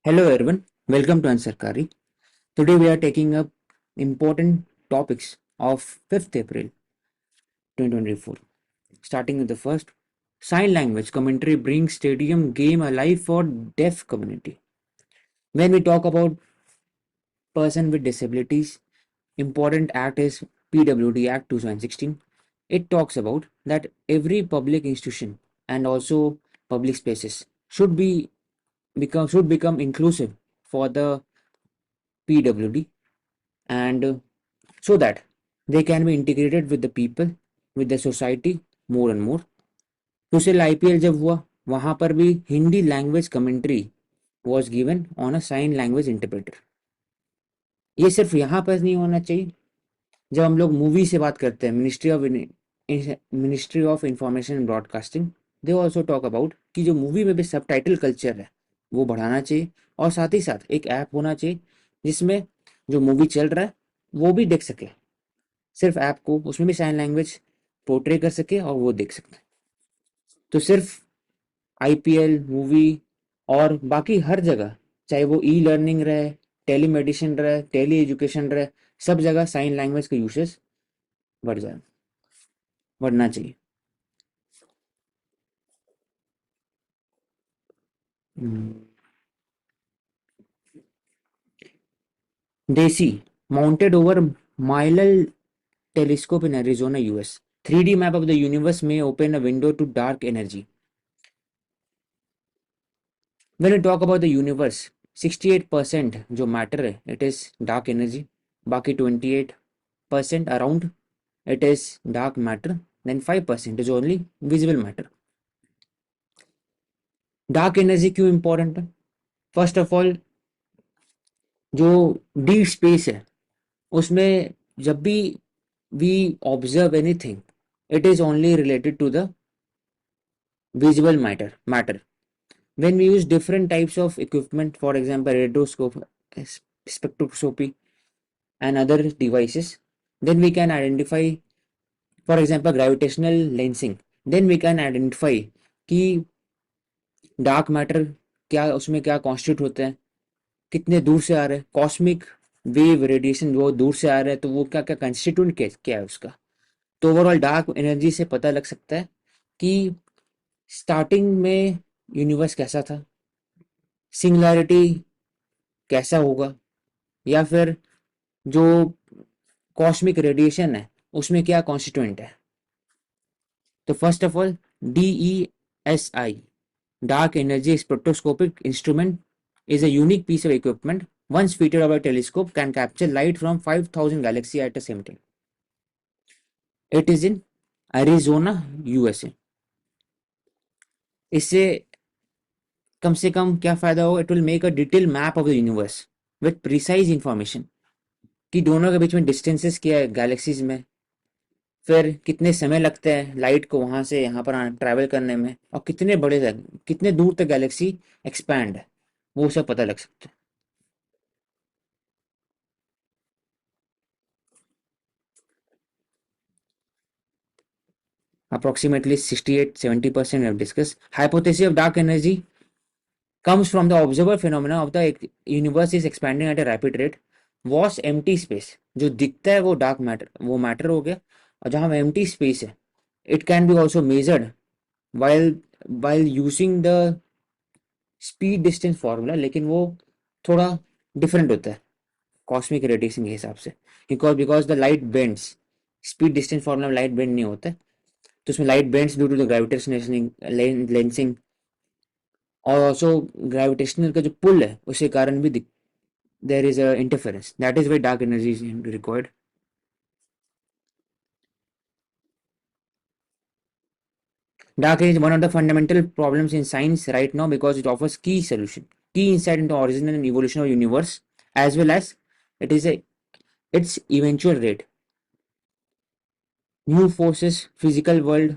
Hello everyone, welcome to Ansarkari. Today we are taking up important topics of 5th April 2024. Starting with the first, sign language commentary brings stadium game alive for deaf community. When we talk about person with disabilities, important act is PWD Act 2016. It talks about that every public institution and also public spaces should become inclusive for the PWD and so that they can be integrated with the people, with the society more and more. Social IPL जब हुआ वहां पर भी Hindi language commentary was given on a sign language interpreter. ये सिर्फ यहाँ पर नहीं होना चाहिए. जब हम लोग मूवी से बात करते हैं ministry of information and broadcasting they also talk about कि जो मूवी में भी सब टाइटल कल्चर है वो बढ़ाना चाहिए और साथ ही साथ एक ऐप होना चाहिए जिसमें जो मूवी चल रहा है वो भी देख सके. सिर्फ ऐप को उसमें भी साइन लैंग्वेज पोर्ट्रे कर सके और वो देख सकते हैं. तो सिर्फ आईपीएल मूवी और बाकी हर जगह चाहे वो ई लर्निंग रहे, टेली मेडिसिन रहे, टेली एजुकेशन रहे, सब जगह साइन लैंग्वेज का यूसेस बढ़ जाए, बढ़ना चाहिए. Daisy, mounted over Milal telescope in Arizona, US. 3D map of the universe may open a window to dark energy. When we talk about the universe, 68% जो matter है, it is dark energy. बाकी 28% around, it is dark matter. Then 5% is only visible matter. Dark energy क्यों important है? First of all, जो deep space है उसमें जब भी we observe anything, it is only related to the visible matter. When we use different types of equipment, for example radioscope, spectroscopy and other devices, then we can identify, for example gravitational lensing, then we can identify कि dark matter क्या उसमें क्या constitute होते हैं, कितने दूर से आ रहे हैं, कॉस्मिक वेव रेडिएशन वो दूर से आ रहे हैं तो वो क्या क्या कंस्टिट्यूट क्या है उसका. तो ओवरऑल डार्क एनर्जी से पता लग सकता है कि स्टार्टिंग में यूनिवर्स कैसा था, सिंगुलैरिटी कैसा होगा, या फिर जो कॉस्मिक रेडिएशन है उसमें क्या कॉन्स्टिट्यूएंट है. तो first of all DESI, dark energy spectroscopic instrument, is a unique piece of equipment. Once fitted over a telescope, can capture light from 5,000 galaxies at the same time. It is in Arizona, USA. इससे कम से कम क्या फायदा होगा? It will make a detail map of the universe with precise information कि दोनों के बीच में distances क्या है गैलेक्सीज में, फिर कितने समय लगता है लाइट को वहां से यहाँ पर ट्रैवल करने में, और कितने बड़े तक कितने दूर तक गैलेक्सी एक्सपैंड है, वो सब पता लग सकता है. Approximately 68-70% have discussed. Hypothesis of dark energy comes from the observed phenomena of the universe is expanding at a rapid rate. Vast empty space जो दिखता है वो डार्क मैटर, वो मैटर हो गया. और जहाँ empty space है, it can be also measured while using the speed distance formula, लेकिन वो थोड़ा डिफरेंट होता है कॉस्मिक रेडिएशन के हिसाब से, because the light bends. Speed distance formula में लाइट बेंड नहीं होता है, तो उसमें light bends due to the gravitational lensing और ऑल्सो ग्रेविटेशनल का जो पुल है उसके कारण भी there is a interference. That is why dark energy is required. Dark energy is one of the fundamental problems in science right now because it offers key insight into origin and evolution of universe, as well as it is a its eventual rate. New forces physical world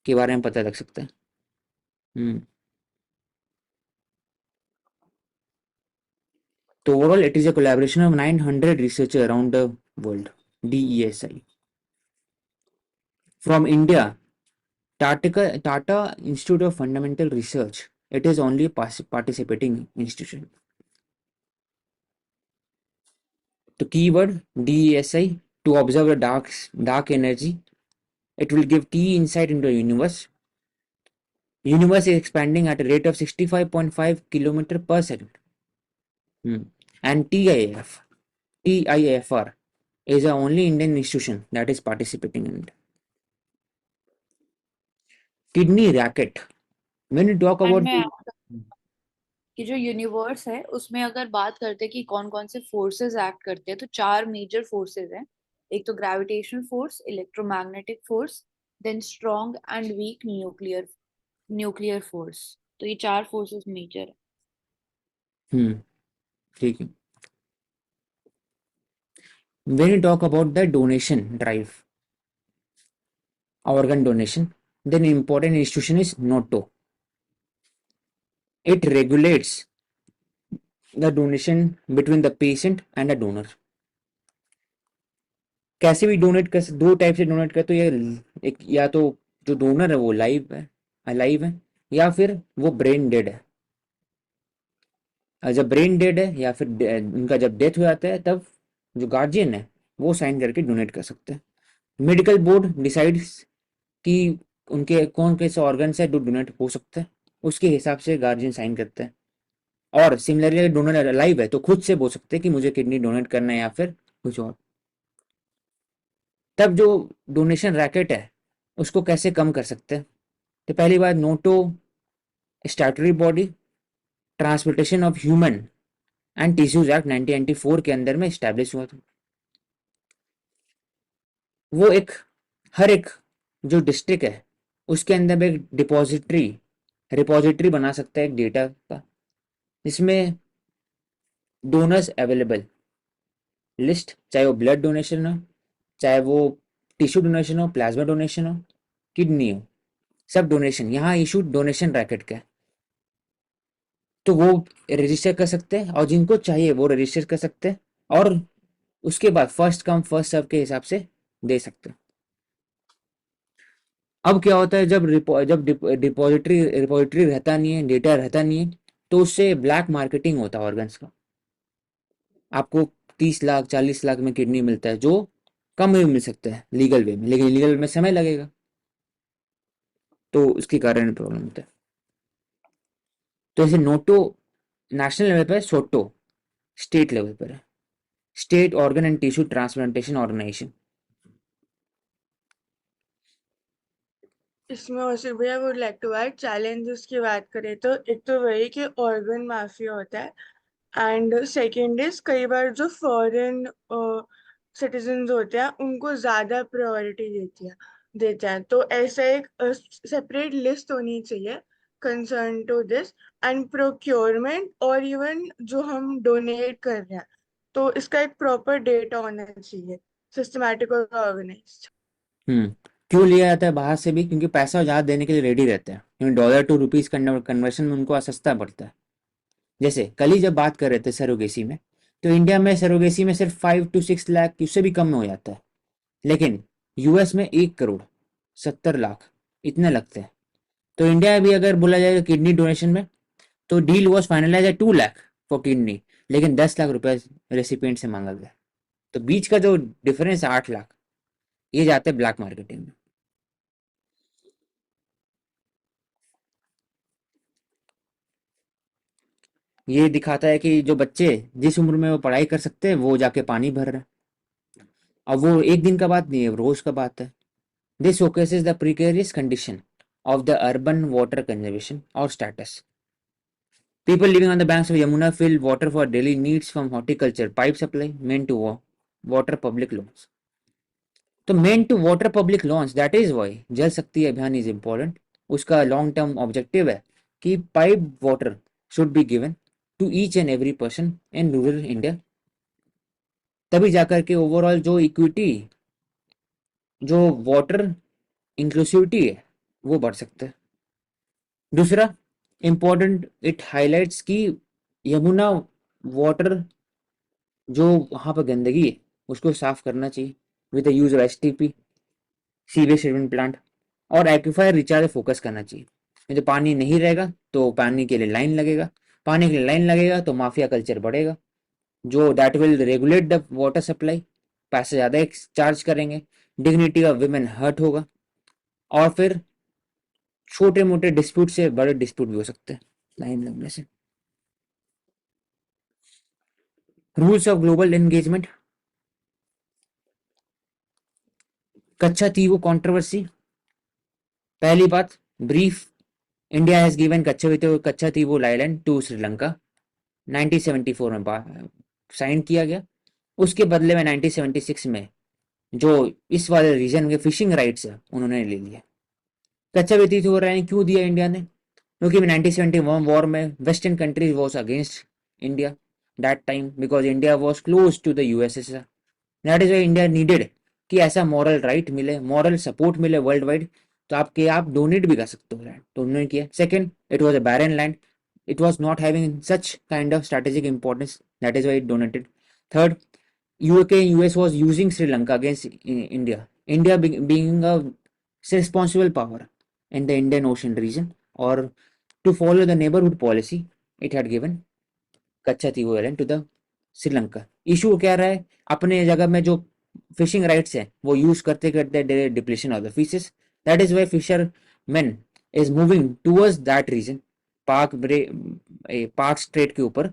के बारे में पता लग सकता है. हम्म. तो overall it is a collaboration of 900 researcher around the world. DESI from India, Tata Institute of Fundamental Research it is only a participating institution. The keyword DESI, to observe the dark energy. It will give key insight into the universe. Universe is expanding at a rate of 65.5 kilometer per second. And TIFR is the only Indian institution that is participating in it. Kidney racket. When you talk and about में the, कि जो universe है उसमें अगर बात करते हैं कि कौन कौन से फोर्सेस एक्ट करते हैं, तो चार मेजर फोर्सेस हैं। एक तो gravitational force, electromagnetic force, then strong and weak nuclear force. तो ये चार फोर्सेस मेजर है। ठीक है. When you talk about the donation drive, organ donation, then important institution is NOTO. It regulates the donation between the patient and the donor. कैसे भी donate कर, दो टाइप से डोनेट कर, तो ये एक, या तो जो डोनर है वो अलाइव है, या फिर वो ब्रेन डेड है. जब ब्रेन डेड है या फिर उनका जब डेथ हो जाता है, तब जो गार्जियन है वो साइन करके डोनेट कर सकते हैं. मेडिकल बोर्ड डिसाइड्स कि उनके कौन कैसे ऑर्गन है जो डोनेट हो सकते हैं, उसके हिसाब से गार्जियन साइन करते हैं. और सिमिलरली अगर डोनर अलाइव है तो खुद से बोल सकते हैं कि मुझे किडनी डोनेट करना है या फिर कुछ और. तब जो डोनेशन रैकेट है उसको कैसे कम कर सकते हैं, तो पहली बात, Noto statutory body, transplantation of human and tissues act 1994 के अंदर में स्टैब्लिश हुआ था. वो एक, हर एक जो डिस्ट्रिक्ट है उसके अंदर में एक रिपोजिटरी बना सकता है एक डेटा का, जिसमें डोनर्स अवेलेबल लिस्ट, चाहे वो ब्लड डोनेशन हो, चाहे वो टिश्यू डोनेशन हो, प्लाज्मा डोनेशन हो, किडनी हो, सब डोनेशन यहाँ इशू डोनेशन रैकेट का है. तो वो रजिस्टर कर सकते हैं और जिनको चाहिए वो रजिस्टर कर सकते हैं, और उसके बाद फर्स्ट कम फर्स्ट सर्व के हिसाब से दे सकते हैं. अब क्या होता है, जब डिपॉजिटरी रहता नहीं है, डेटा रहता नहीं है, तो उससे ब्लैक मार्केटिंग होता है ऑर्गन्स का. आपको 30 लाख 40 लाख में किडनी मिलता है, जो कम में मिल सकता है लीगल वे में, लेकिन लीगल में समय लगेगा, तो उसके कारण प्रॉब्लम होता है. तो ऐसे नोटो नेशनल लेवल पर, सोटो स्टेट लेवल पर है, state organ and tissue transplantation organisation. इसमें वैसे भैया would like to add challenges की बात करें तो एक तो वही कि ऑर्गन माफिया होता है एंड सेकेंड इज कई बार जो फॉरेन सिटीजन्स होते हैं उनको ज्यादा प्रायोरिटी देते हैं। तो ऐसा एक सेपरेट लिस्ट होनी चाहिए concern to this and procurement और इवन जो हम डोनेट कर रहे हैं तो इसका एक प्रॉपर डेटा होना चाहिए, सिस्टमैटिक और ऑर्गेनाइज्ड. क्यों लिया जाता है बाहर से भी, क्योंकि पैसा ज़्यादा देने के लिए रेडी रहते हैं, क्योंकि डॉलर टू रुपीज़ कन्वर्शन में उनको सस्ता पड़ता है. जैसे कल ही जब बात कर रहे थे सरोगेसी में, तो इंडिया में सरोगेसी में सिर्फ 5 to 6 लाख, उससे भी कम में हो जाता है, लेकिन यूएस में 1 करोड़ 70 लाख इतने लगते हैं. तो इंडिया में भी अगर बोला जाएगा किडनी डोनेशन में, तो डील वॉज फाइनलाइज है 2 लाख फॉर किडनी, लेकिन 10 लाख रुपए रेसिपिएंट से मांगा गया. तो बीच का जो डिफरेंस है 8 लाख, ये जाते हैं ब्लैक मार्केटिंग में. ये दिखाता है कि जो बच्चे जिस उम्र में वो पढ़ाई कर सकते हैं वो जाके पानी भर रहे हैं. अब वो एक दिन का बात नहीं है, रोज का बात है. This showcases the precarious condition of the urban water conservation or status. People living on the banks of Yamuna fill water for daily needs from horticulture, pipe supply, meant to water public lawns. तो main to water public lawns, that is why Jal Shakti Abhiyan is important. उसका long term objective है कि pipe water should be given to each and every person in rural India. तभी जाकर के overall जो equity, जो water inclusivity है, वो बढ़ सकता है. दूसरा इम्पोर्टेंट, इट हाईलाइट्स कि यमुना वाटर, जो वहाँ पर गंदगी है उसको साफ करना चाहिए with the use of STP, sewage treatment plant, और एक्यूफायर रिचार्ज फोकस करना चाहिए. तो पानी नहीं रहेगा तो पानी के लिए लाइन लगेगा, पानी के लिए लाइन लगेगा तो माफिया कल्चर बढ़ेगा, जो that will regulate the water supply, पैसे ज़्यादा चार्ज करेंगे, डिग्निटी ऑफ विमेन हर्ट होगा, और फिर छोटे मोटे डिस्प्यूट से बड़े डिस्प्यूट भी हो सकते हैं लाइन लगने से। Rules of global engagement, Katchatheevu controversy. पहली बात, brief, India has given Katchatheevu island to Sri Lanka 1974 में साइन किया गया। उसके बदले में 1976 में जो इस वाले रीजन के फिशिंग राइट्स है उन्होंने ले लिए। कच्छातीवो आइलैंड क्यों दिया इंडिया ने? क्योंकि 1971 वॉर में western countries was against India that time because India was close to the USSR. That is why India needed कि ऐसा मॉरल राइट मिले, मॉरल सपोर्ट मिले वर्ल्ड वाइड, तो आप डोनेट भी कर सकते हो लैंड, तो उन्होंने किया। Second, it was a barren land, it was not having such kind of strategic importance, that is why it donated. Third, US was using Sri Lanka against India. India being a responsible power in the Indian Ocean region, or to follow the neighborhood policy, it had given Katchatheevu island to the Sri Lanka. Issue क्या रहा है, अपने जगह में जो fishing rights है वो use करते करते depletion of the fishes, that is why fisherman is moving towards that region, Palk strait के ऊपर,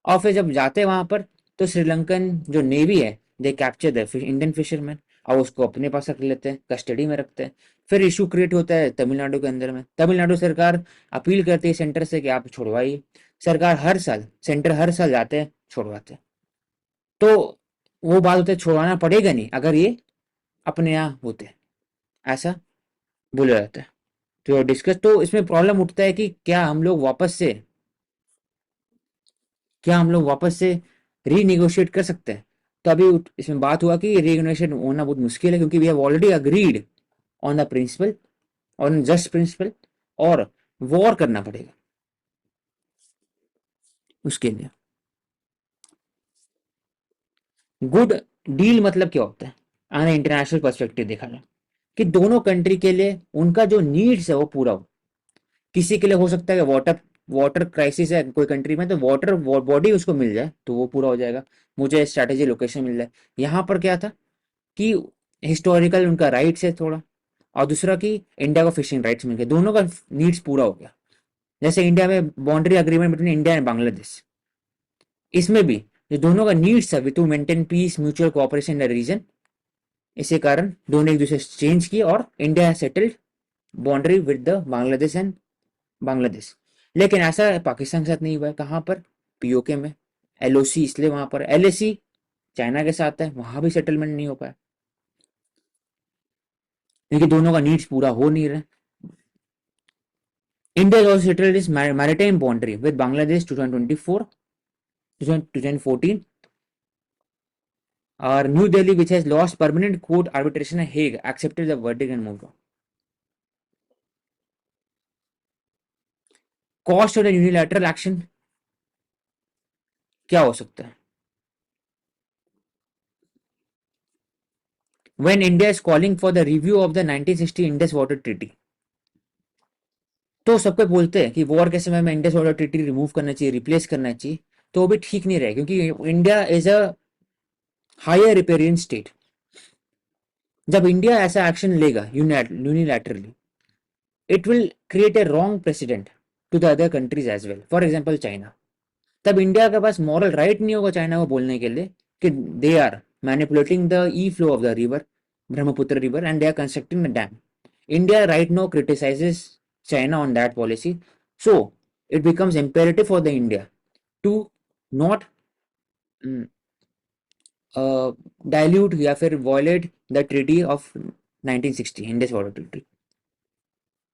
और फिर जब जाते हैं वहां पर तो श्रीलंकन जो नेवी है they capture the Indian fisherman और उसको अपने पास रख लेते हैं, कस्टडी में रखते हैं। फिर इशू क्रिएट होता है तमिलनाडु के अंदर में, तमिलनाडु सरकार अपील करती है सेंटर से कि आप छुड़वाइए, सरकार हर साल, सेंटर हर साल जाते हैं छुड़वाते हैं। तो वो बात होता है छुड़वाना पड़ेगा नहीं अगर ये अपने यहाँ होते, ऐसा बोला जाता है। तो डिस्कस, तो इसमें प्रॉब्लम उठता है कि क्या हम लोग वापस से रीनेगोशिएट कर सकते हैं? तो अभी इसमें बात हुआ कि रीनेगोशिएट होना बहुत मुश्किल है क्योंकि we have already agreed on the principle, on just principle, और वॉर करना पड़ेगा उसके लिए। गुड डील मतलब क्या होता है अगर इंटरनेशनल पर्सपेक्टिव देखा जाए, कि दोनों कंट्री के लिए उनका जो नीड्स है वो पूरा हो। किसी के लिए हो सकता है कि वाटर वाटर क्राइसिस है कोई कंट्री में, तो वाटर बॉडी उसको मिल जाए तो वो पूरा हो जाएगा, मुझे स्ट्रैटेजी लोकेशन मिल जाए। यहाँ पर क्या था कि हिस्टोरिकल उनका राइट्स है थोड़ा, और दूसरा कि इंडिया को फिशिंग राइट्स मिल गए, दोनों का नीड्स पूरा हो गया। जैसे इंडिया में boundary agreement between India and Bangladesh, इसमें भी जो दोनों का नीड्स है to maintain peace mutual cooperation in the region, इसी कारण दोनों एक दूसरे से चेंज किए और India has settled boundary with the Bangladesh and Bangladesh. लेकिन ऐसा पाकिस्तान के साथ नहीं हुआ है। कहाँ पर? पीओके में। एलओसी इसलिए वहां पर, एलएसी चाइना के साथ है, वहां भी सेटलमेंट नहीं हो पाया क्योंकि दोनों का नीड्स पूरा हो नहीं रहा। India is also settled is maritime boundary with Bangladesh 2024 2014, और new Delhi which has lost permanent court arbitration at Hague accepted the verdict and moved on. Cost of the unilateral action क्या हो सकता है? When India is calling for the review of the 1960 Indus Water Treaty, तो सबको बोलते हैं कि war के समय में इंडस वाटर ट्रीटी रिमूव करना चाहिए, रिप्लेस करना चाहिए, तो वो भी ठीक नहीं रहे क्योंकि India is a higher riparian state. जब इंडिया ऐसा एक्शन लेगा unilaterally, it will create a wrong precedent to the other countries as well, for example China. तब इंडिया के पास मॉरल राइट नहीं होगा चाइना को बोलने के लिए कि they are manipulating the E flow of the river, Brahmaputra river, and they are constructing the dam. India right now criticises China on that policy, so it becomes imperative for the India to not dilute या फिर violate the treaty of 1960 Indus Water Treaty.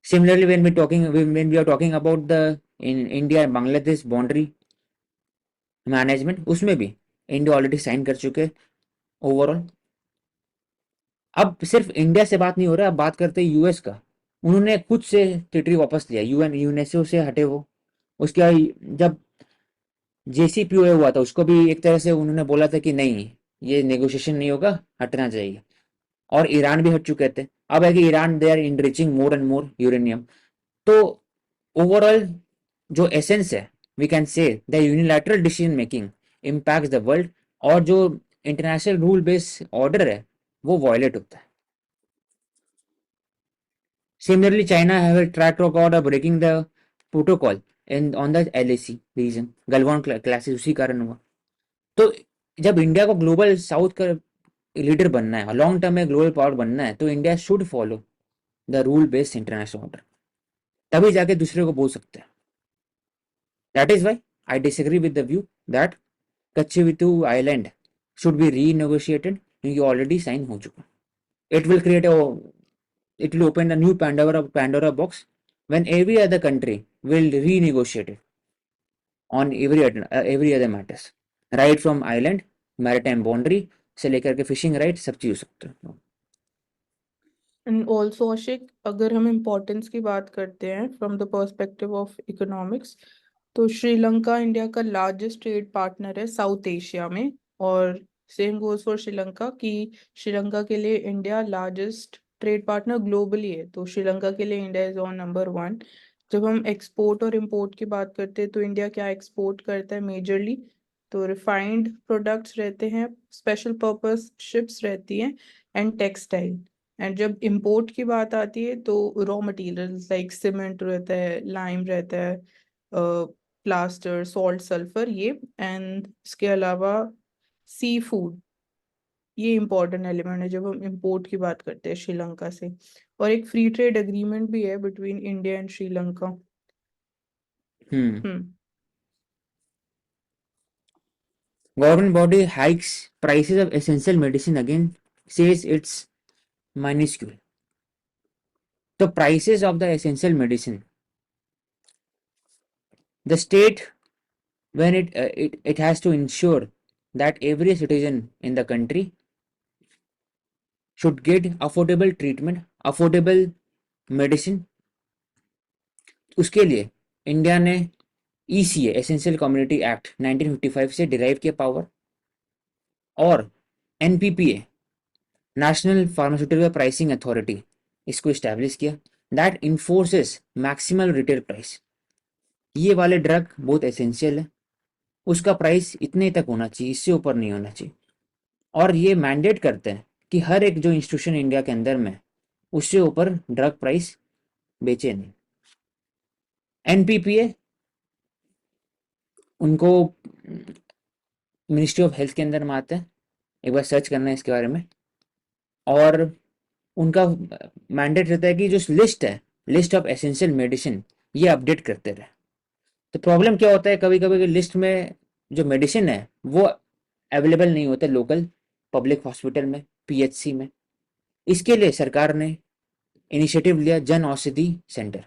Similarly, when we are talking about the in India and Bangladesh boundary management, उसमें भी India already sign कर चुके overall. अब सिर्फ India से बात नहीं हो रहा, अब बात करते हैं यूएस का। उन्होंने खुद से ट्रीटी वापस लिया, यूएनएसओ से हटे वो। उसके बाद जब जेसीपीओए हुआ था उसको भी एक तरह से उन्होंने बोला था कि नहीं ये नेगोशिएशन नहीं होगा, हटना चाहिए, और ईरान भी हट चुके थे। अब है कि Iran they are enriching more and more uranium. तो ओवरऑल जो एसेंस है, we can say the unilateral decision making impacts the world, और जो इंटरनेशनल रूल बेस्ड ऑर्डर है वो वायलेट होता है. Similarly, China have a track record of breaking the protocol in on the LAC region. Galwan classes उसी कारण हुआ. तो जब इंडिया को ग्लोबल साउथ का लीडर बनना है, लॉन्ग टर्म में ग्लोबल पावर बनना है, तो India should follow the rule based international order. तभी जाके दूसरे को बोल सकते हैं. That is why I disagree with the view that Katchatheevu island should be renegotiated, क्योंकि ऑलरेडी साइन हो चुका. It will create it will open a new Pandora box when every other country will renegotiate it on every other matters, right from island, maritime boundary से लेकर के fishing right सब चीज हो सकते हैं. एंड ऑल्सो आशिक, अगर हम इम्पोर्टेंस की बात करते हैं from the perspective of economics, तो श्रीलंका इंडिया का लार्जेस्ट ट्रेड पार्टनर है साउथ एशिया में, और सेम गोज फॉर श्रीलंका कि श्रीलंका के लिए India largest trade partner globally है. तो श्रीलंका के लिए इंडिया इज ऑन नंबर 1. जब हम एक्सपोर्ट और इंपोर्ट की बात करते हैं तो इंडिया क्या एक्सपोर्ट करता है मेजरली, तो रिफाइंड प्रोडक्ट्स रहते हैं, स्पेशल पर्पस शिप्स रहती हैं, एंड टेक्सटाइल. एंड जब इंपोर्ट की बात आती है तो रॉ मटेरियल्स लाइक सीमेंट रहता है, लाइम रहता है, प्लास्टर, सॉल्ट, सल्फर, ये. एंड इसके अलावा सी फूड, ये इम्पोर्टेंट एलिमेंट है जब हम इंपोर्ट की बात करते हैं श्रीलंका से. और एक फ्री ट्रेड एग्रीमेंट भी है between India and Sri Lanka. Government body hikes prices of essential medicine again, says it's minuscule. The prices of the essential medicine, the state, when it has to ensure that every citizen in the country should get affordable treatment, affordable medicine. उसके लिए India ने ECA essential community act 1955 से derive किया power, और NPPA national pharmaceutical pricing authority इसको establish किया, that इन्फोर्सेस maximum retail price. ये वाले ड्रग बहुत एसेंशियल है, उसका प्राइस इतने तक होना चाहिए, इससे ऊपर नहीं होना चाहिए. और ये मैंडेट करते हैं कि हर एक जो इंस्टीट्यूशन इंडिया के अंदर में उससे ऊपर ड्रग प्राइस बेचे नहीं. NPPA उनको मिनिस्ट्री ऑफ हेल्थ के अंदर में आता है, एक बार सर्च करना है इसके बारे में. और उनका मैंडेट रहता है कि जो लिस्ट है, लिस्ट ऑफ एसेंशियल मेडिसिन, ये अपडेट करते रहे. तो प्रॉब्लम क्या होता है, कभी कभी लिस्ट में जो मेडिसिन है वो अवेलेबल नहीं होता लोकल पब्लिक हॉस्पिटल में, PHC में. इसके लिए सरकार ने इनिशिएटिव लिया जन औषधि सेंटर,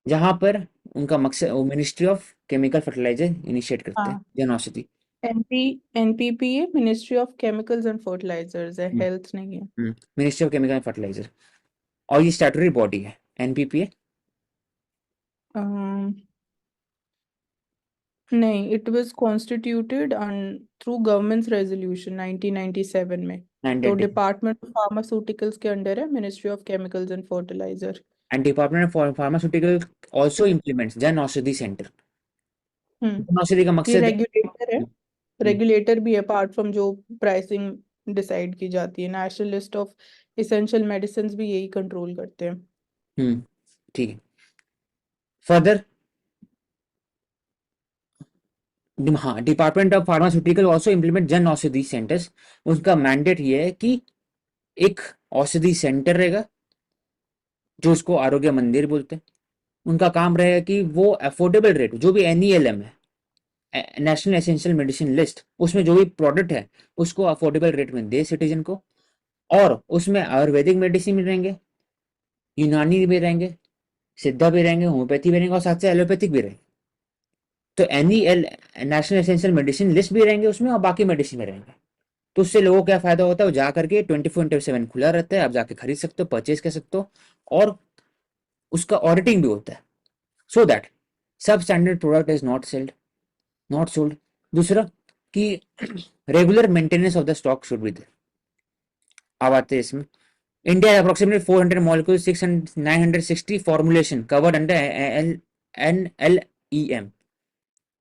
जहां पर उनका मकसद ministry of chemical fertilizer initiate करते हैं Jan Aushadhi. NPPA ministry of chemicals and fertilizers है, हेल्थ नहीं है. Ministry of chemical and fertilizer, और ये स्टैट्यूटरी बॉडी है NPPA. नहीं, it was constituted through government's resolution 1997 में. तो 1990. डिपार्टमेंट ऑफ फार्मास्यूटिकल्स के अंडर है ministry of chemicals and fertilizer. And Department of Pharmaceutical also implements Jan Aushadhi centre. Jan Aushadhi का ये मकसद है रेगुलेटर है, रेगुलेटर भी है अपार्ट फ्रॉम जो प्राइसिंग डिसाइड की जाती है. National list of essential medicine भी यही कंट्रोल करते हैं. ठीक है. फर्दर, हाँ, department of pharmaceutical also implement Jan Aushadhi centres. उसका मैंडेट ये है कि एक औषधि सेंटर रहेगा जो उसको आरोग्य मंदिर बोलते हैं. उनका काम रहेगा कि वो अफोर्डेबल रेट, जो भी NELM है, नेशनल एसेंशियल मेडिसिन लिस्ट, उसमें जो भी प्रोडक्ट है उसको अफोर्डेबल रेट में दे सिटीजन को. और उसमें आयुर्वेदिक मेडिसिन भी रहेंगे, यूनानी भी रहेंगे, सिद्धा भी रहेंगे, होम्योपैथी भी रहेंगे, और साथ से एलोपैथिक भी रहेंगे. तो NEL national essential medicine list भी रहेंगे उसमें, और बाकी मेडिसिन भी रहेंगे. तो उससे लोगों को क्या फायदा होता है, वो जा करके 24/7 खुला रहता है, आप जाके खरीद सकते हो, परचेज कर सकते हो, और उसका ऑडिटिंग भी होता है, so that substandard product is not sold. दूसरा कि regular maintenance of the stock should be there. अब आते हैं इसमें India has approximately 400 molecules, 600, 960 formulation covered under NLEM.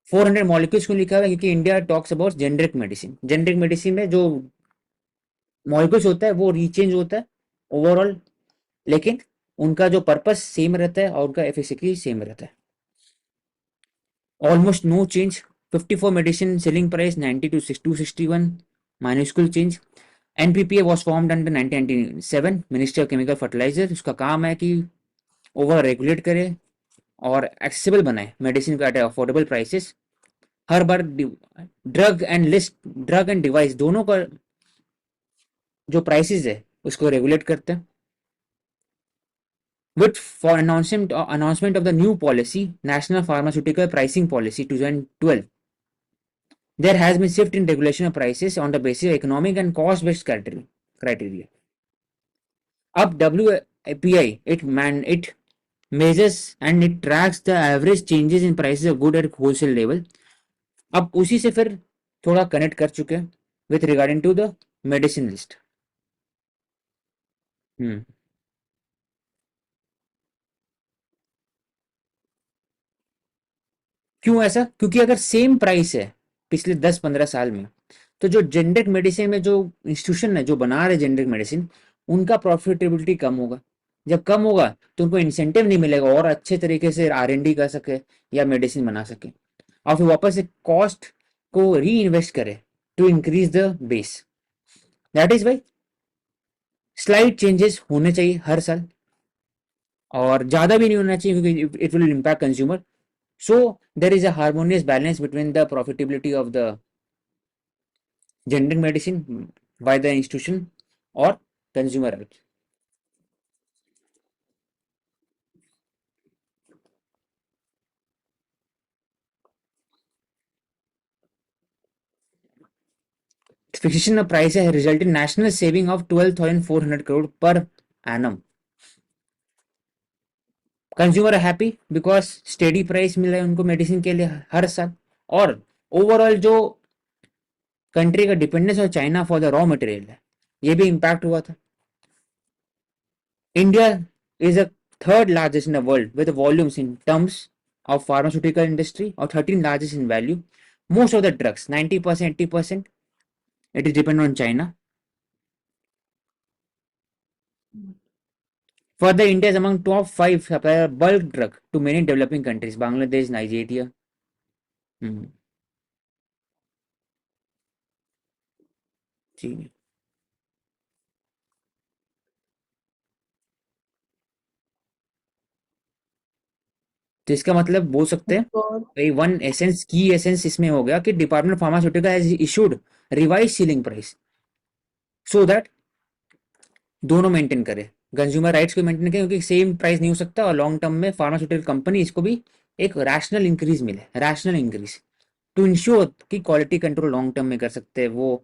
400 molecules क्यों लिखा हुआ है? क्योंकि India talks about generic medicine. Generic medicine में जो मॉलिक्यूल्स होता है वो रीचेंज होता है ओवरऑल, लेकिन उनका जो पर्पस सेम रहता है और उनका एफिशिएंसी सेम रहता है। Almost no change. 54 medicine selling price 90 to 261, minuscule change. NPPA was formed under 1997, ministry of chemical fertiliser. उसका काम है कि ओवर रेगुलेट करे और एक्सेसिबल बनाए मेडिसिन को at affordable prices. Her bar drug and device दोनों का जो प्राइसेस है उसको रेगुलेट करते हैं। With for announcement of the new policy, National Pharmaceutical Pricing Policy 2012, there has been shift in regulation of prices on the basis of economic and cost-based criteria. Up WPI it measures and it tracks the average changes in prices of good at wholesale level. अब उसी से फिर थोड़ा connect कर चुके हैं with regarding to the medicine list. क्यों ऐसा? क्योंकि अगर सेम प्राइस है पिछले 10-15 साल में, तो जो जेनरिक मेडिसिन में जो इंस्टीट्यूशन है जो बना रहे जेनरिक मेडिसिन, उनका प्रॉफिटेबिलिटी कम होगा। जब कम होगा तो उनको इंसेंटिव नहीं मिलेगा और अच्छे तरीके से R&D कर सके या मेडिसिन बना सके, और फिर वापस से कॉस्ट को री इन्वेस्ट करे to increase the base. That is why slight changes होने चाहिए हर साल, और ज्यादा भी नहीं होना चाहिए क्योंकि it will impact consumer. So there is a harmonious balance between the profitability of the generic medicine by the institution or consumer health. Fixation of price has resulted in national saving of 12,400 crore per annum. Consumer happy because steady price मिल रहा है उनको medicine के लिए हर साल, और overall जो country का डिपेंडेंस है China for the raw material है, ये भी इम्पैक्ट हुआ था। India is the third largest in the world with volumes in terms of pharmaceutical industry, or 13 largest in value. Most of the drugs, 90%, 80%, it is dependent on China. Further, India is among top 5 supplier bulk drug to many developing countries, Bangladesh, Nigeria. जी, तो इसका मतलब बोल सकते हैं और भाई one essence की essence इसमें हो गया कि department pharmaceutical has issued revise ceiling price so that दोनों मेंटेन करे, कंज्यूमर राइट्स को मेंटेन करे, क्योंकि सेम प्राइस नहीं हो सकता और लॉन्ग टर्म में फार्मास्यूटिकल कंपनी इसको भी एक रैशनल इंक्रीज मिले, रैशनल इंक्रीज टू इंश्योर कि क्वालिटी कंट्रोल लॉन्ग टर्म में कर सकते हैं, वो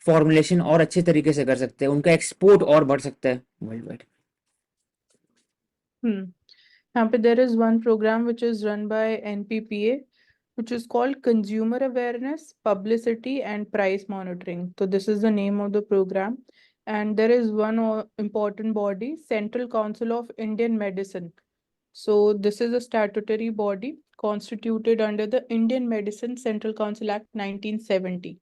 फॉर्मुलेशन और अच्छे तरीके से कर सकते हैं, उनका एक्सपोर्ट और बढ़ सकता है वर्ल्ड वाइड। यहाँ पे there is one program which is run by NPPA, which is called Consumer Awareness, Publicity and Price Monitoring. So this is the name of the program. And there is one important body, Central Council of Indian Medicine. So this is a statutory body constituted under the Indian Medicine Central Council Act 1970.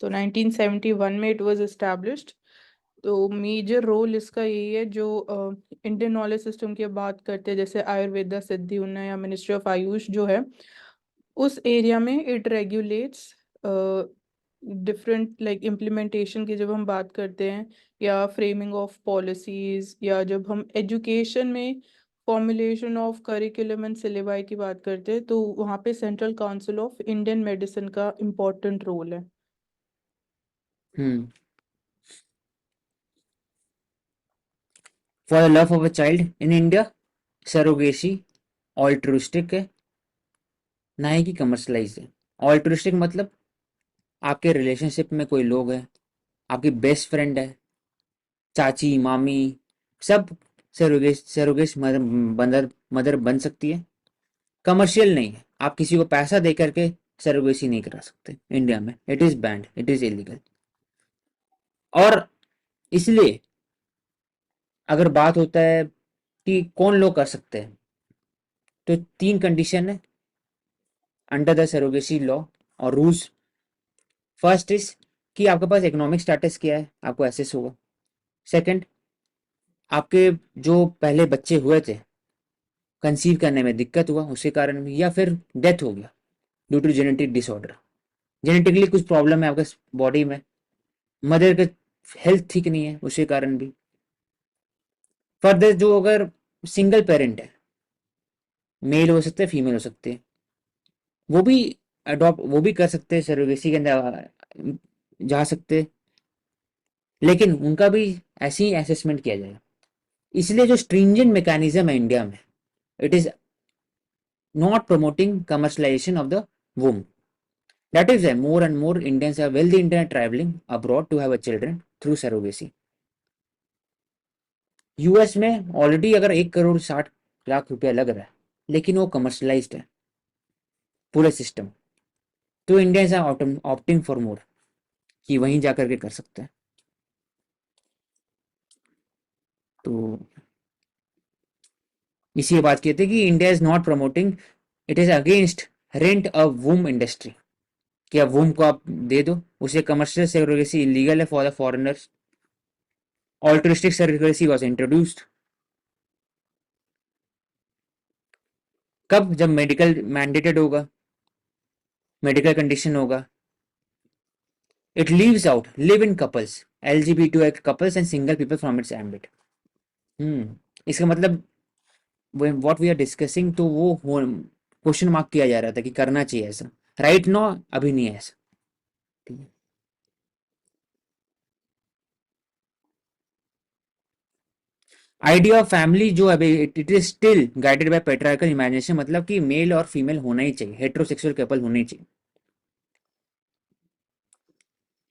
तो 1971 में it was established. तो major role इसका यही है, जो Indian knowledge system की बात करते हैं जैसे आयुर्वेदा, सिद्धि उन्नय या मिनिस्ट्री ऑफ आयुष जो है, उस एरिया में it regulates different like implementation की जब हम बात करते हैं, या फ्रेमिंग ऑफ पॉलिसीज, या जब हम एजुकेशन में formulation of curriculum and syllabi की बात करते हैं, तो वहाँ पे central council of Indian medicine का इम्पोर्टेंट रोल है। For the love of a child in India, surrogacy altruistic है, ना ही कि कमर्शलाइज है। altruistic मतलब आपके रिलेशनशिप में कोई लोग हैं, आपकी बेस्ट फ्रेंड है, चाची मामी, सब सरोगेट मदर बन सकती है। कमर्शियल नहीं है, आप किसी को पैसा दे करके सरोगेसी नहीं करा सकते इंडिया में, it is band, it is illegal. और इसलिए अगर बात होता है कि कौन लोग कर सकते हैं, तो 3 कंडीशन है अंडर द सरोगेसी लॉ और रूल्स। फर्स्ट इज कि आपके पास इकोनॉमिक स्टेटस क्या है, आपको एसेस होगा। सेकंड, आपके जो पहले बच्चे हुए थे, कंसीव करने में दिक्कत हुआ उसके कारण भी, या फिर डेथ हो गया due to genetic disorder, genetically कुछ प्रॉब्लम है आपके बॉडी में, मदर का हेल्थ ठीक नहीं है उसके कारण भी। फर्दर, जो अगर सिंगल पेरेंट है, मेल हो सकते हैं फीमेल हो सकते हैं, वो भी वो भी कर सकते हैं, सरोगेसी के अंदर जा सकते हैं, लेकिन उनका भी ऐसे ही असेसमेंट किया जाएगा। इसलिए जो स्ट्रिंजेंट मैकेनिज्म है इंडिया में, it is not promoting commercialization of the womb. That is why more and more Indians are wealthy internet traveling abroad to have a children through surrogacy. US में already अगर 1,60,00,000 रुपया लग रहा है, लेकिन वो कमर्शलाइज्ड है पूरे सिस्टम, तो Indians are opting for more कि वहीं जा करके कर सकते हैं। तो इसी बात कहते हैं कि India is not promoting, it is against rent a womb industry, कि अब वूम को आप दे दो, उसे कमर्शियल सेरोगेसी इलीगल है for the foreigners. Altruistic surrogacy was introduced कब? जब मेडिकल मैंडेटेड होगा, मेडिकल कंडीशन होगा। It leaves out live in couples, LGBTQ couples and single people from its ambit. इसका मतलब व्हाट वी आर डिस्कसिंग, तो वो question mark किया जा रहा था कि करना चाहिए ऐसा, राइट नो अभी नहीं है ऐसा। ठीक है। आइडिया ऑफ फैमिली जो अभी it is still guided by patriarchal imagination, मतलब कि मेल और फीमेल होना ही चाहिए, हेट्रोसेक्सुअल कपल होने ही चाहिए।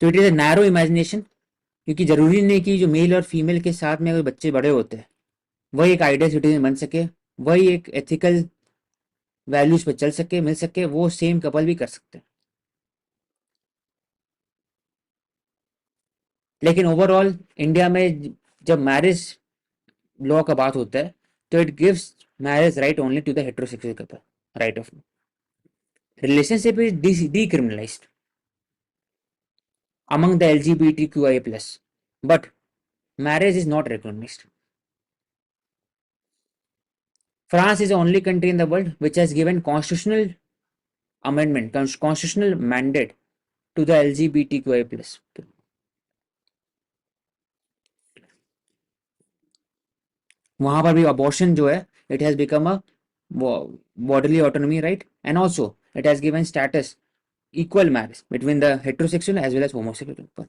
तो it is a narrow imagination, क्योंकि जरूरी नहीं कि जो मेल और फीमेल के साथ में अगर बच्चे बड़े होते हैं वही एक आइडियल सिटीजन बन सके, वही एक एथिकल वैल्यूज पे चल सके, मिल सके, वो सेम कपल भी कर सकते हैं। लेकिन ओवरऑल इंडिया में जब मैरिज लॉ का बात होता है, तो it gives marriage right only to the heterosexual couple, right of relationship is decriminalized among the LGBTQIA+, but marriage is not recognized. France is the only country in the world which has given constitutional amendment, constitutional mandate to the LGBTQIA+. वहां पर भी abortion जो है, it has become a bodily autonomy right, and also it has given status equal marriage between the heterosexual as well as homosexual people.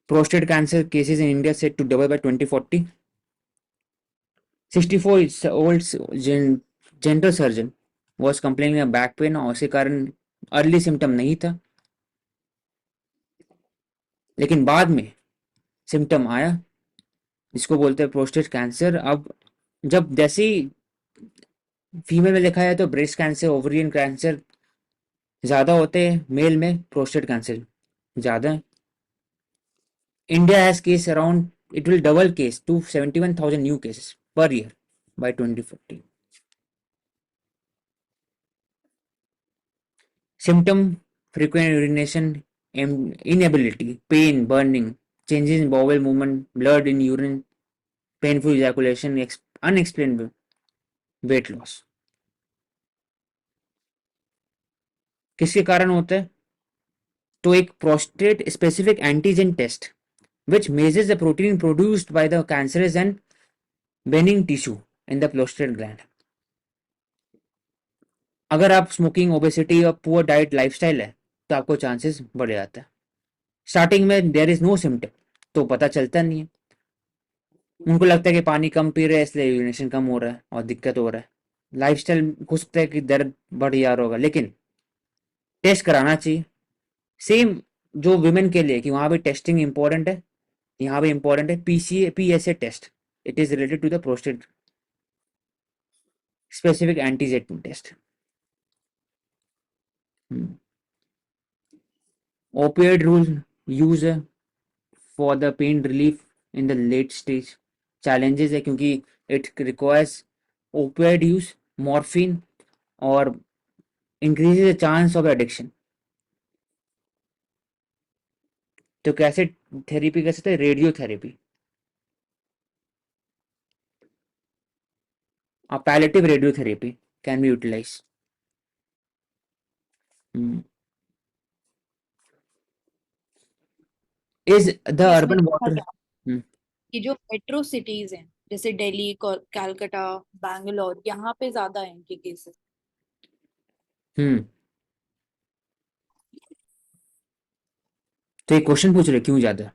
Prostate cancer cases in India set to double by 2040. 64-year-old general surgeon was complaining of back pain और उसके कारण early symptom नहीं था, लेकिन बाद में symptom आया, जिसको बोलते हैं प्रोस्टेट कैंसर। अब जब जैसे ही फीमेल में देखा है तो ब्रेस्ट कैंसर, ओवरियन कैंसर ज्यादा होते हैं, मेल में प्रोस्टेट कैंसर ज्यादा है। India has case around, it will double case to 71,000 new cases per year by 2040. Symptom: frequent urination, inability, pain, burning, changes in bowel movement, blood in urine, painful ejaculation, unexplained weight loss. किसके कारण होता है? तो एक prostate specific antigen test which measures the protein produced by the cancerous and benign tissue in the prostate gland. अगर आप smoking, obesity और poor diet lifestyle है तो आपको चांसेस बढ़ जाता है। स्टार्टिंग में देयर इज नो सिम्टम, तो पता चलता नहीं है, उनको लगता है कि पानी कम पी रहे हैं इसलिए यूरिनेशन कम हो रहा है और दिक्कत हो रहा है। लाइफस्टाइल हो सकता है कि दर्द बढ़ जा रहा होगा, लेकिन टेस्ट कराना चाहिए। सेम जो विमेन के लिए कि वहां भी टेस्टिंग इंपॉर्टेंट है, यहाँ भी इंपॉर्टेंट है। PSA test, it is related to the prostate specific antigen test. Opioid rule use है for the pain relief in the late stage. Challenges है क्योंकि it requires opioid use, morphine, और increases the chance of addiction. तो कैसे therapy कर सकते हैं? Radio therapy, palliative radio therapy can be utilize. Is the तो इसमें अर्बन देखा वाटर। जाए कि जो मेट्रो सिटीज हैं जैसे दिल्ली, कलकत्ता, बैंगलोर, यहाँ पे ज्यादा है इनके केसेस। हम्म तो एक क्वेश्चन पूछ रहे क्यों ज्यादा?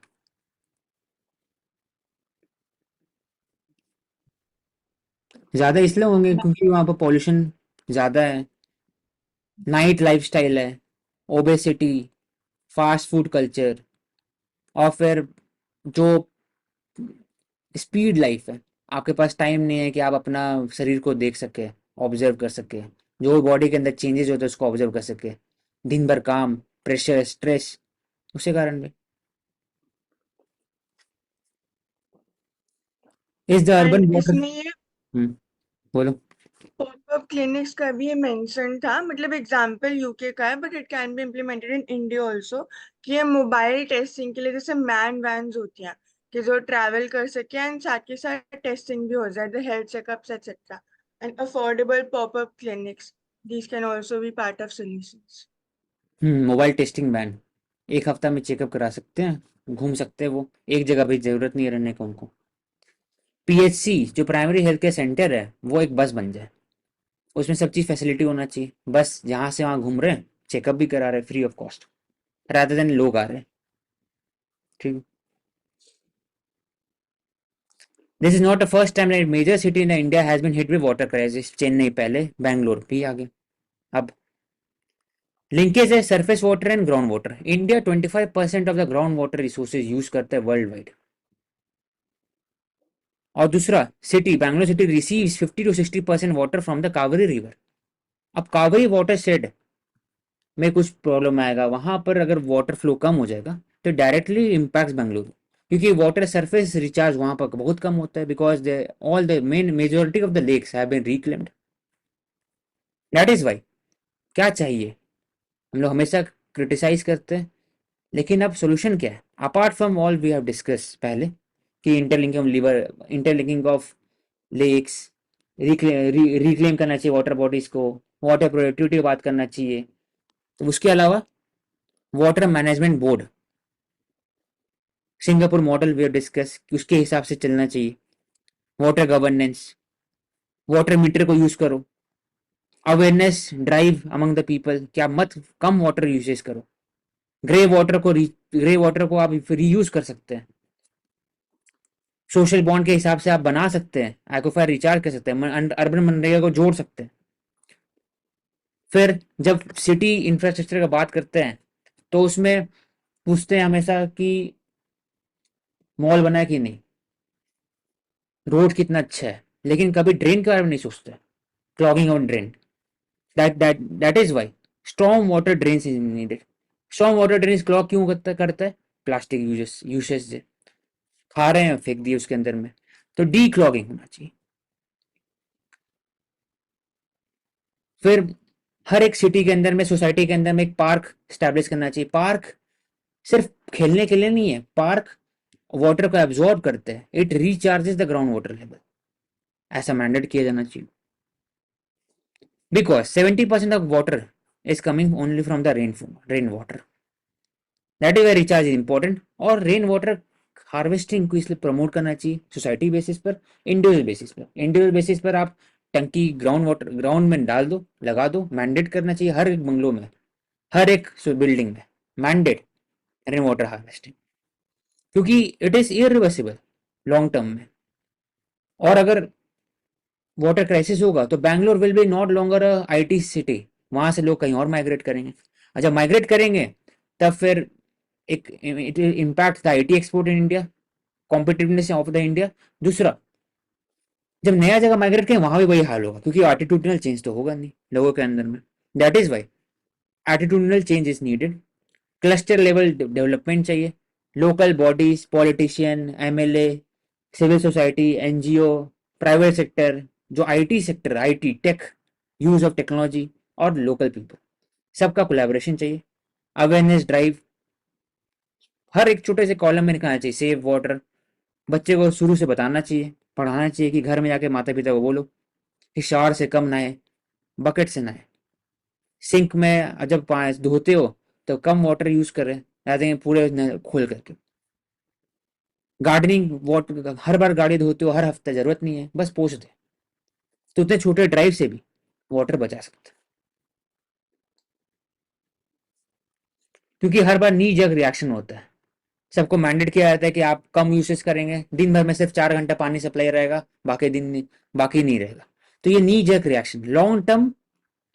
ज्यादा इसलिए होंगे क्योंकि वहां पर पॉल्यूशन ज्यादा है, नाइट लाइफस्टाइल है, ओबेसिटी, फास्ट फूड कल्चर, और फिर जो स्पीड लाइफ है। आपके पास टाइम नहीं है कि आप अपना शरीर को देख सके, ऑब्जर्व कर सके, जो बॉडी के अंदर चेंजेस होते हैं उसको ऑब्जर्व कर सके। दिन भर काम, प्रेशर, स्ट्रेस, उसी कारण भी। Is the urban and water. इसमें ये बोलो। पॉपअप क्लिनिक्स का भी मेंशन था, मतलब एग्जांपल यूके का है but it can be implemented in India also, कि ये मोबाइल टेस्टिंग के लिए जैसे मैन वैन्स होती हैं कि जो ट्रैवल कर सके एंड साथ के साथ टेस्टिंग भी हो जाए, the health checkups etcetera, and affordable popup clinics, these can also be part of solutions. Mobile testing van, एक हफ्ता में चेकअप करा सकते हैं, घूम सकते हैं वो, एक जगह भी जरूरत नहीं है रहने का उनको। पीएचसी जो प्राइमरी हेल्थ केयर सेंटर है वो एक बस बन जाए, उसमें सब चीज फैसिलिटी होना चाहिए, बस जहां से वहां घूम रहे हैं, चेकअप भी करा रहे हैं free of cost, rather than लोग आ रहे हैं। ठीक। This is not the first time that major city in India has been hit with water crisis. Chennai पहले, बैंगलोर भी आगे। अब लिंकेज है surface water and ground water. India 25% of the ground water resources use करता है वर्ल्ड वाइड। और दूसरा, city Bangalore city receives 50 to 60% water from the Kaveri river. अब कावेरी वाटर शेड में कुछ प्रॉब्लम आएगा, वहां पर अगर वाटर फ्लो कम हो जाएगा तो डायरेक्टली इम्पैक्ट बेंगलुरु, क्योंकि वाटर सरफेस रिचार्ज वहां पर बहुत कम होता है, because they all the main majority of the lakes have been reclaimed. That is why क्या चाहिए, हम लोग हमेशा क्रिटिसाइज करते हैं, लेकिन अब सोल्यूशन क्या है? Apart from all we have discuss पहले कि interlinking of river, interlinking of lakes, reclaim करना चाहिए वाटर बॉडीज को, वाटर प्रोडक्टिविटी की बात करना चाहिए, तो उसके अलावा water management board, Singapore model we discuss, उसके हिसाब से चलना चाहिए। वाटर गवर्नेंस, वाटर मीटर को यूज करो, awareness drive among the people, क्या मत कम वाटर यूजेस करो, ग्रे वाटर को आप रीयूज कर सकते हैं, सोशल बॉन्ड के हिसाब से आप बना सकते हैं, एक्वाफायर रिचार्ज कर सकते हैं, अर्बन मनरेगा को जोड़ सकते हैं। फिर जब सिटी इंफ्रास्ट्रक्चर का बात करते हैं तो उसमें पूछते हैं हमेशा कि मॉल बना है कि नहीं, रोड कितना अच्छा है, लेकिन कभी ड्रेन के बारे में नहीं सोचते, clogging on drain. That is why strong water drains is needed. Strong water drains clog क्यों करता है? प्लास्टिक यूजेस से खा रहे हैं, फेंक दिए उसके अंदर में, तो डी क्लॉगिंग होना चाहिए। फिर हर एक सिटी के अंदर में, सोसाइटी के अंदर में एक पार्क स्टैब्लिश करना चाहिए। पार्क सिर्फ खेलने के लिए नहीं है, पार्क वाटर को एब्जॉर्ब करते हैं, it recharges the ground water level, ऐसा मैंडेट किया जाना चाहिए, because 70% of water is coming only from the rain water. That is why recharge is important. और रेन वाटर हार्वेस्टिंग को इसलिए प्रमोट करना चाहिए सोसाइटी बेसिस पर, इंडिविजुअल बेसिस पर। इंडिविजुअल बेसिस पर आप टंकी ग्राउंड वाटर ग्राउंड में डाल दो, लगा दो, मैंडेट करना चाहिए हर एक बंगलों में, हर एक बिल्डिंग में मैंडेट रेन वाटर हार्वेस्टिंग, क्योंकि it is irreversible long term में। और अगर वाटर क्राइसिस होगा तो Bangalore will be not longer IT city, वहां से लोग कहीं और माइग्रेट करेंगे। अच्छा, माइग्रेट करेंगे तब फिर एक it impact the IT export in India, competitiveness of the India. दूसरा, जब नया जगह माइग्रेट करें वहां भी वही हाल होगा, क्योंकि एटीट्यूडनल चेंज तो होगा नहीं लोगों के अंदर में। That is why attitudinal change is needed. Cluster level development चाहिए, local bodies, politician, MLA, civil society, NGO, private sector, जो IT sector, IT tech, use of technology, और लोकल पीपल, सबका कोलैबोरेशन चाहिए। अवेयरनेस ड्राइव हर एक छोटे से column में निकालना चाहिए। सेव वाटर, बच्चे को शुरू से बताना चाहिए, पढ़ाना चाहिए कि घर में जाके माता पिता को बोलो कि शावर से कम नहाए, बकेट से नहाए। सिंक में जब धोते हो तो कम वाटर यूज करें rather than पूरे खोल करके। गार्डनिंग वाटर, हर बार गाड़ी धोते हो हर हफ्ते, जरूरत नहीं है, बस पोंछ दे। तो उतने छोटे ड्राइव से भी वाटर बचा सकते हैं। क्योंकि हर बार नी जग रिएक्शन होता है, सबको मैंडेट किया जाता है कि आप कम यूसेज करेंगे, दिन भर में सिर्फ 4 घंटा पानी सप्लाई रहेगा, बाकी दिन नहीं, बाकी नहीं रहेगा। तो ये knee jerk reaction long term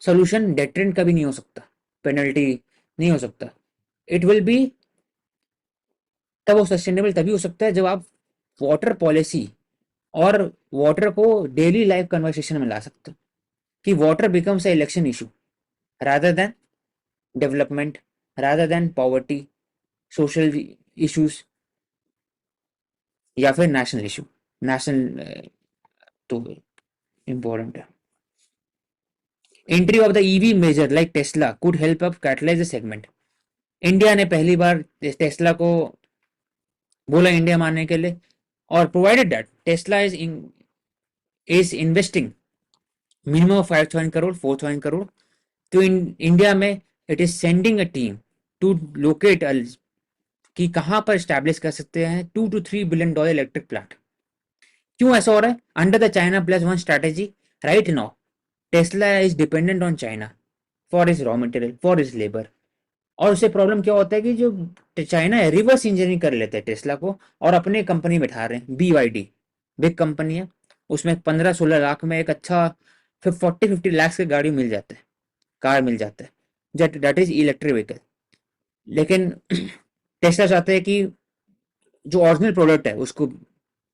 solution deterrent कभी नहीं हो सकता, पेनल्टी नहीं हो सकता। इट विल बी, तब वो सस्टेनेबल तभी हो सकता है जब आप वाटर पॉलिसी और वाटर को डेली लाइफ कन्वर्सेशन में ला सकते हो, कि water becomes a election issue rather than development, rather than poverty, social issues, या फिर नेशनल इशू। नेशनल तो इम्पोर्टेंट है। Entry of the EV major like Tesla could help up catalyse the segment. India ने पहली बार Tesla को बोला India में आने के लिए, और provided that Tesla is investing minimum 5,000 crore 4,000 crore, तो इंडिया में it is sending a team to locate कि कहां पर स्टैब्लिश कर सकते हैं 2 to 3 billion dollar electric plant. क्यों ऐसा हो रहा है? Under the China plus one strategy right now Tesla is dependent on China for is raw material, for is labour. और उससे प्रॉब्लम क्या होता है कि जो चाइना है रिवर्स इंजीनियरिंग कर लेते हैं टेस्ला को और अपने कंपनी बैठा रहे हैं। BYD बिग कंपनी है, उसमें 15-16 लाख में एक अच्छा 40-50 लाख की गाड़ी मिल जाता है, कार मिल जाता है, दैट इज इलेक्ट्रिक व्हीकल। लेकिन टेस्ला चाहते हैं कि जो ओरिजिनल प्रोडक्ट है उसको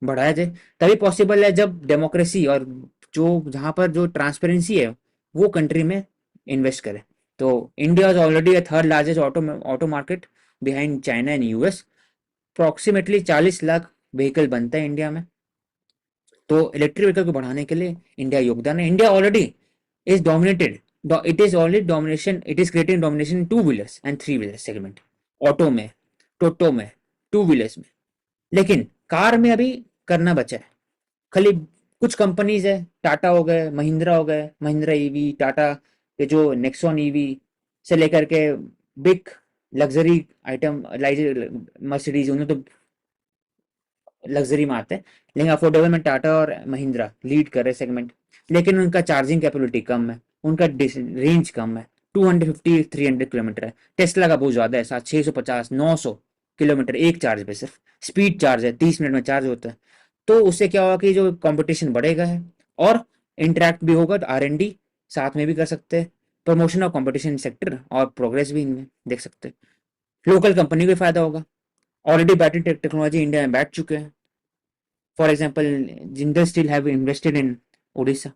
बढ़ाया जाए, तभी पॉसिबल है जब डेमोक्रेसी और जो जहाँ पर जो ट्रांसपेरेंसी है वो कंट्री में इन्वेस्ट करे। तो India is already a third largest auto market behind China and US. Approximately 40 lakh vehicle बनता है इंडिया में। तो इलेक्ट्रिक व्हीकल को बढ़ाने के लिए इंडिया योगदान है। India already is dominated, it is already domination, it is creating domination 2 wheelers and 3 wheelers segment, auto में, टोटो में, 2 व्हीलर्स में। लेकिन कार में अभी करना बचा है। खाली कुछ कंपनीज है, टाटा हो गए, महिंद्रा हो गए, महिंद्रा ईवी, टाटा के जो नेक्सॉन ईवी से लेकर के बिग लग्जरी आइटम मर्सिडीज, उन्हें तो लग्जरी में आते हैं, लेकिन अफोर्डेबल में टाटा और महिंद्रा लीड कर रहे सेगमेंट। लेकिन उनका चार्जिंग कैपेबिलिटी कम है, उनका रेंज कम है, 250-300 किलोमीटर है। टेस्ला का बहुत ज्यादा है, 650-900 किलोमीटर एक चार्ज पे, सिर्फ स्पीड चार्ज है, 30 मिनट में चार्ज होता है। तो उससे क्या होगा कि जो कंपटीशन बढ़ेगा है और इंटरेक्ट भी होगा, R&D साथ में भी कर सकते हैं, प्रमोशन ऑफ कंपटीशन सेक्टर और प्रोग्रेस भी इनमें देख सकते हैं। लोकल कंपनी को फायदा होगा, ऑलरेडी बैटरी टेक्नोलॉजी इंडिया में बैठ चुके हैं। For example Jindal steel have invested in Orissa.